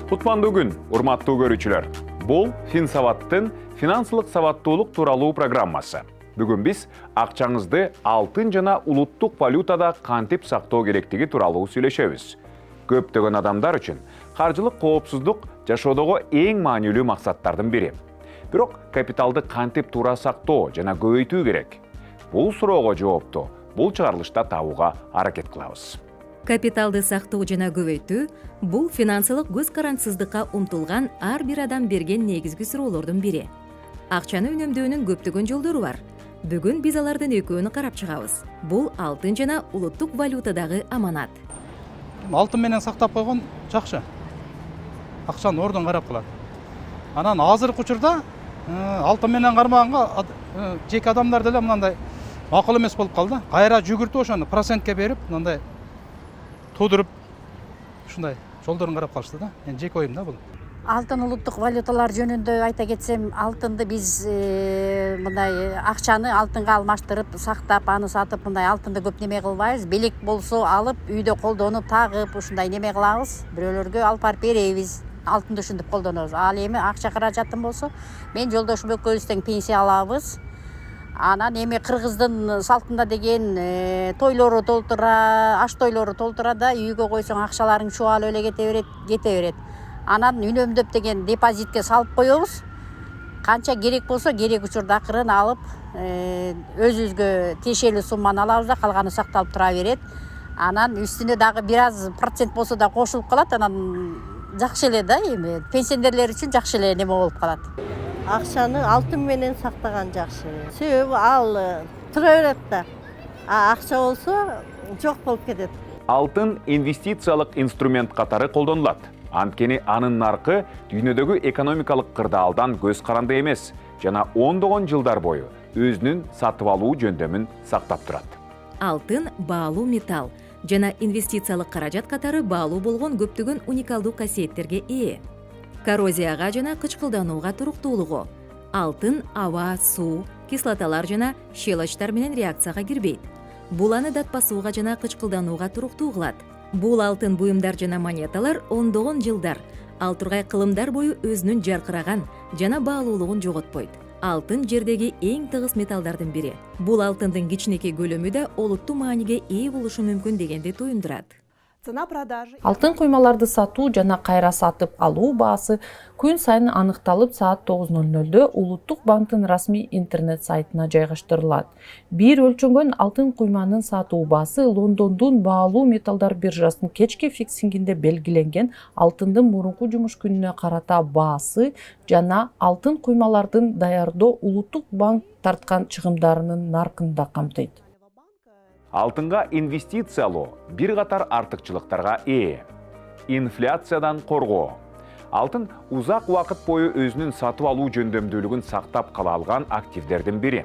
Кутмандуу күн, урматтуу көрүүчүлөр. Бул Финсаваттын финансылык сабаттуулук тууралуу программасы. Бүгүн биз акчаңызды алтын жана улуттук валютада кантип сактоо керектиги тууралуу сүйлөшөбүз. Көптөгөн адамдар үчүн каржылык коопсуздук жашоодогу эң маанилүү максаттардын бири. Бирок капиталды кантип туура сактоо жана көбөйтүү керек? Бул суроого жоопту бул чыгарылышта табууга аракет кылабыз. Капиталды сактоо жана көбөйтүү бул финансылык көз карандысыздыкка умтулган ар бир адам берген негизги суроолордун бири. Акчаны үнөмдөөнүн көптөгөн жолдору бар. Бүгүн биз алардын экөөнү карап чыгабыз. Бул алтын жана улуттук валютадагы аманат. Алтын менен сактап койгон жакшы. Акчаны ордун карап калат. Анан азыркы учурда алтын менен кармаганга жеке адамдар деле мындай макул эмес болуп калды. Кайра жүгүртүп ошону процентке берип, мындай туудуруп ушундай жолдорун карап калышты да. Мен жеке оюм да бул. Алтын улуттук валюталар жөнүндө айта кетсем, алтынды биз мындай акчаны алтынга алмаштырып, сактап, аны сатып, мындай алтынды көп неме кылбайбыз. Белек болсо алып, үйдө колдонуп, тагып, ушундай неме кылабыз. Бирөөлөргө алып барып беребиз. Алтынды ушинтип колдонобуз. Ал эми акча каражатым болсо, мен жолдошум экөөбүз тең пенсия алабыз. Анан эми кыргыздын салтында деген тойлору толтура, аш тойлору толтура да үйгө койсоң акчаларың чубалып эле кете берет. Анан үнөмдөп деген депозитке салып коебуз. Канча керек болсо керек учурда акырын алып, өзүбүзгө тиешелүү сумманы алабыз да, калганы сакталып тура берет. Анан үстүнө дагы бир аз процент болсо да кошулуп калат. Анан жакшы эле да, эми пенсионерлер үчүн жакшы эле неме болуп калат. Акчаны алтын менен сактаган жакшы. Себеби ал тура берет да. Акча болсо жок болуп кетет. Алтын инвестициялык инструмент катары колдонулат. Анткени анын наркы дүйнөдөгү экономикалык кырдаалдан көз каранды эмес жана ондогон жылдар бою өзүнүн сатып алуу жөндөмүн сактап турат. Алтын баалуу металл жана инвестициялык каражат катары баалуу болгон көптөгөн уникалдуу касиеттерге ээ. Коррозияга жана кычкылданууга туруктуулугу. Алтын аба, суу, кислоталар жана щелочтар менен реакцияга кирбейт. Бул аны датпасууга жана кычкылданууга туруктуу кылат. Бул алтын буюмдар жана монеталар ондогон жылдар, ал тургай кылымдар бою өзүнүн жаркыраган жана баалуулугун жоготпойт. Алтын жердеги эң тыгыз металлдардын бири. Бул алтындын кичинекей көлөмү да олуттуу мааниге ээ болушу мүмкүн дегенди туюндурат. Алтын куймаларды сатуу жана кайра сатып алуу баасы күн сайын аныкталып саат 9:00 Улуттук банктын расмий интернет сайтына жайгаштырылат. Бир өлчөнгөн алтын куйманын сатуу баасы Лондондун баалуу металлдар биржасынын кечки фиксингинде белгиленген алтындын мурунку жумуш күнүнө карата баасы жана алтын куймалардын даярдоо Улуттук банк тарткан чыгымдарынын наркын да камтыйт. Алтынга инвестициялоо бир катар артыкчылыктарга ээ. Инфляциядан коргоо. Алтын узак убакыт бою өзүнүн сатып алуу жөндөмдүүлүгүн сактап кала алган активдердин бири.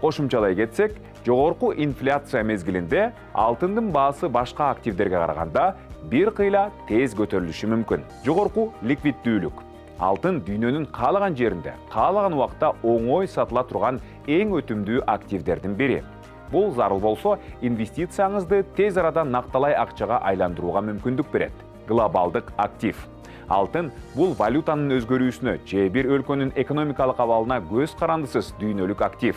Кошумчалай кетсек, жогорку инфляция мезгилинде алтындын баасы башка активдерге караганда бир кыйла тез көтөрүлүшү мүмкүн. Жогорку ликвиддүүлүк. Алтын дүйнөнүн каалаган жеринде, каалаган убакта оңой сатыла турган эң өтүмдүү активдердин бири. Бул зарыл болсо, инвестицияңызды тез арада накталай акчага айландырууга мүмкүндүк берет. Глобалдык актив. Алтын бул валютанын өзгөрүүсүнө же бир өлкөнүн экономикалык абалына көз карандысыз дүйнөлүк актив.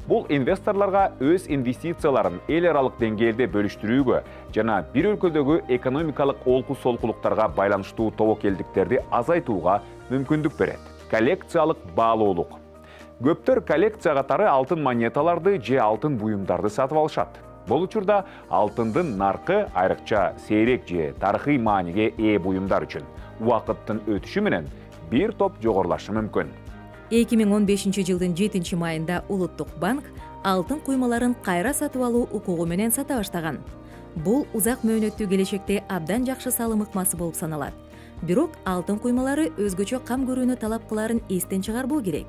Бул инвесторлорго өз инвестицияларын эл аралык деңгээлде бөлүштүрүүгө жана бир өлкөдөгү экономикалык олку-солкулуктарга байланыштуу тобокелдиктерди азайтууга мүмкүндүк берет. Коллекциялык баалуулук. Көптөр коллекция катары алтын монеталарды же алтын буюмдарды сатып алышат. Бул учурда алтындын наркы айрыкча сейрек же тарыхый мааниге ээ буюмдар үчүн убакыттын өтүшү менен бир топ жогорулашы мүмкүн. 2015-жылдын 7-майында Улуттук банк алтын куймаларын кайра сатып алуу укугу менен сата баштаган. Бул узак мөөнөттүү келечекте абдан жакшы салым ыкмасы болуп саналат. Бирок алтын куймалары өзгөчө кам көрүүнү талап кыларын эстен чыгарбоо керек.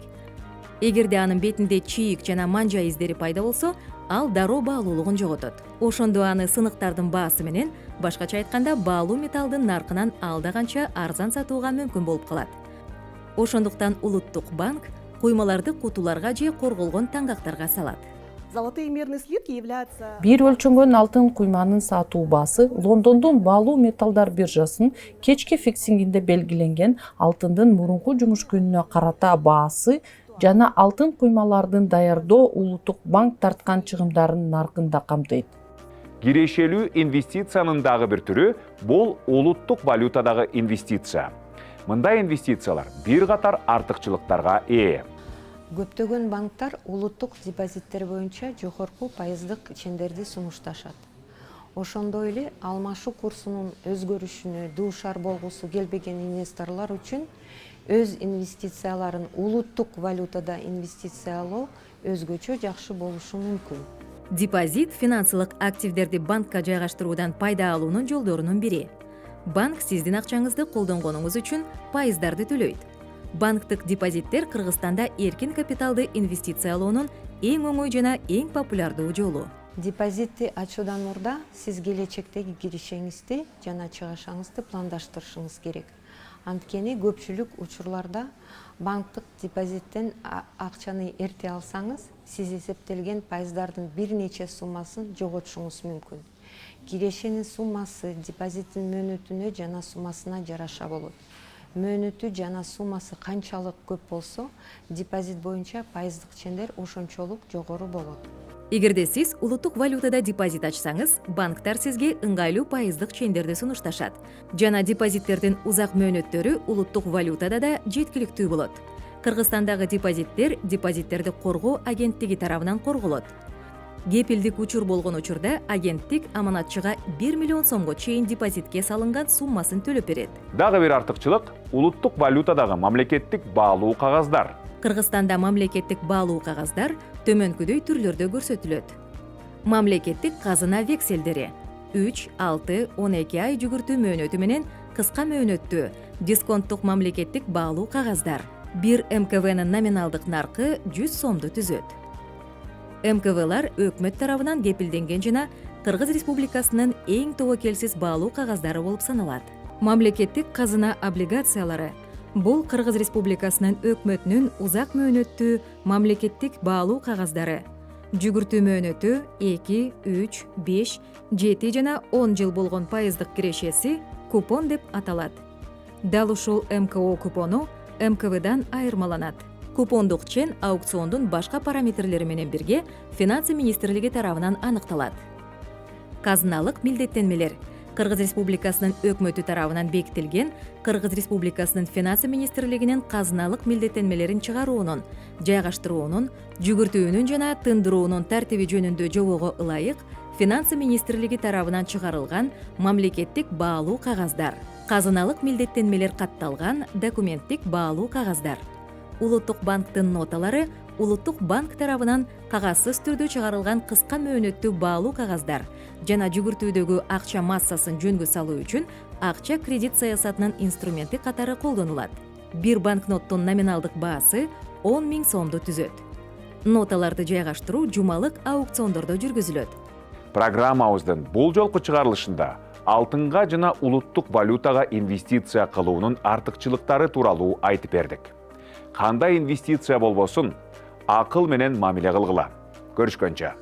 Эгерде анын бетинде чийик жана манжа издери пайда болсо, ал дароо баалуулугун жоготот. Ошондо аны сыныктардын баасы менен, башкача айтканда, баалуу металлдын наркынан алда канча арзан сатууга мүмкүн болуп калат. Ошондуктан Улуттук банк куймаларды кутуларга же корголгон таңгактарга салат. Золотые мерные слитки являются... Бир өлчөнгөн алтын куйманын сатуу баасы Лондондун баалуу металлдар биржасынын кечки фиксингинде белгиленген алтындын мурунку жумуш күнүнө карата баасы жана алтын куймалардын даярдоо улуттук банк тарткан чыгымдарынын наркын да камтыйт. Кирешелүү инвестициянын дагы бир түрү бул улуттук валютадагы инвестиция. Мындай инвестициялар бир катар артыкчылыктарга ээ. Көптөгөн банктар улуттук депозиттер боюнча жогорку пайыздык чендерди сунушташат. Ошондой эле алмашуу курсунун өзгөрүшүнө дуушар болгусу келбеген инвесторлор үчүн өз инвестицияларын улуттук валютада инвестициялоо өзгөчө жакшы болушу мүмкүн. Депозит финансылык активдерди банкка жайгаштыруудан пайда алуунун жолдорунун бири. Банк сиздин акчаңызды колдонгонуңуз үчүн пайыздарды төлөйт. Банктык депозиттер Кыргызстанда эркин капиталды инвестициялоонун эң оңой жана эң популярдуу жолу. Депозитти ачуудан мурда сиз келечектеги киришеңизди жана чыгышыңызды пландаштырышыңыз керек. Анткени көпчүлүк учурларда банктык депозиттен акчаны эрте алсаңыз, сиз эсептелген пайыздардын бир нече суммасын жоготушуңуз мүмкүн. Кирешенин суммасы депозиттин мөөнөтүнө жана суммасына жараша болот. Мөөнөтү жана суммасы канчалык көп болсо, депозит боюнча пайыздык чендер ошончолук жогору болот. Эгерде сиз улуттук валютада депозит ачсаңыз, банктар сизге ыңгайлуу пайыздык чендерди сунушташат. Жана депозиттердин узак мөөнөттөрү улуттук валютада да жеткиликтүү болот. Кыргызстандагы депозиттер депозиттерди коргоо агенттиги тарабынан корголот. Кепилдик учур болгон учурда агенттик аманатчыга 1 миллион сомго чейин депозитке салынган суммасын төлөп берет. Дагы бир артыкчылык улуттук валютадагы мамлекеттик баалуу кагаздар. Кыргызстанда мамлекеттик баалуу кагаздар төмөнкүдөй түрлөрдө көрсөтүлөт. Мамлекеттик казына векселдери 3, 6, 12 ай жүгүртүү мөөнөтү менен кыска мөөнөттүү дисконттук мамлекеттик баалуу кагаздар. Бир МКВнын номиналдык наркы 100 сомду түзөт. МКВлар өкмөт тарабынан кепилденген жана Кыргыз Республикасынын эң тобокелсиз баалуу кагаздары болуп саналат. Мамлекеттик казына облигациялары бул Кыргыз Республикасынын өкмөтүнүн узак мөөнөттүү мамлекеттик баалуу кагаздары. Жүгүртүү мөөнөтү 2, 3, 5, 7 жана 10 жыл болгон пайыздык кирешеси купон деп аталат. Дал ушул МКО купону МКВдан айырмаланат. Купондук чен аукциондун башка параметрлери менен бирге Финансы министрлиги тарабынан аныкталат. Казыналык милдеттенмелер Кыргыз Республикасынын өкмөтү тарабынан бекитилген Кыргыз Республикасынын Финансы министрлигинин казыналык милдеттенмелерин чыгаруунун, жайгаштыруунун, жүгүртүүнүн жана тындыруунун тартиби жөнүндө жобого ылайык Финансы министрлиги тарабынан чыгарылган мамлекеттик баалуу кагаздар. Казыналык милдеттенмелер катталган документтик баалуу кагаздар. Улуттук банктын ноталары Улуттук банк тарабынан кагазсыз түрдө чыгарылган кыска мөөнөттүү баалуу кагаздар жана жүгүртүүдөгү акча массасын жөнгө салуу үчүн акча кредит саясатынын инструменти катары колдонулат. Бир банкноттун номиналдык баасы 10 000 сомду түзөт. Ноталарды жайгаштыруу жумалык аукциондордо жүргүзүлөт. Программабыздын бул жолку чыгарылышында алтынга жана улуттук валютага инвестиция кылуунун артыкчылыктары тууралуу айтып бердик. Кандай инвестиция болбосун, акыл менен мамиле кылгыла. Көрүшкөнчө.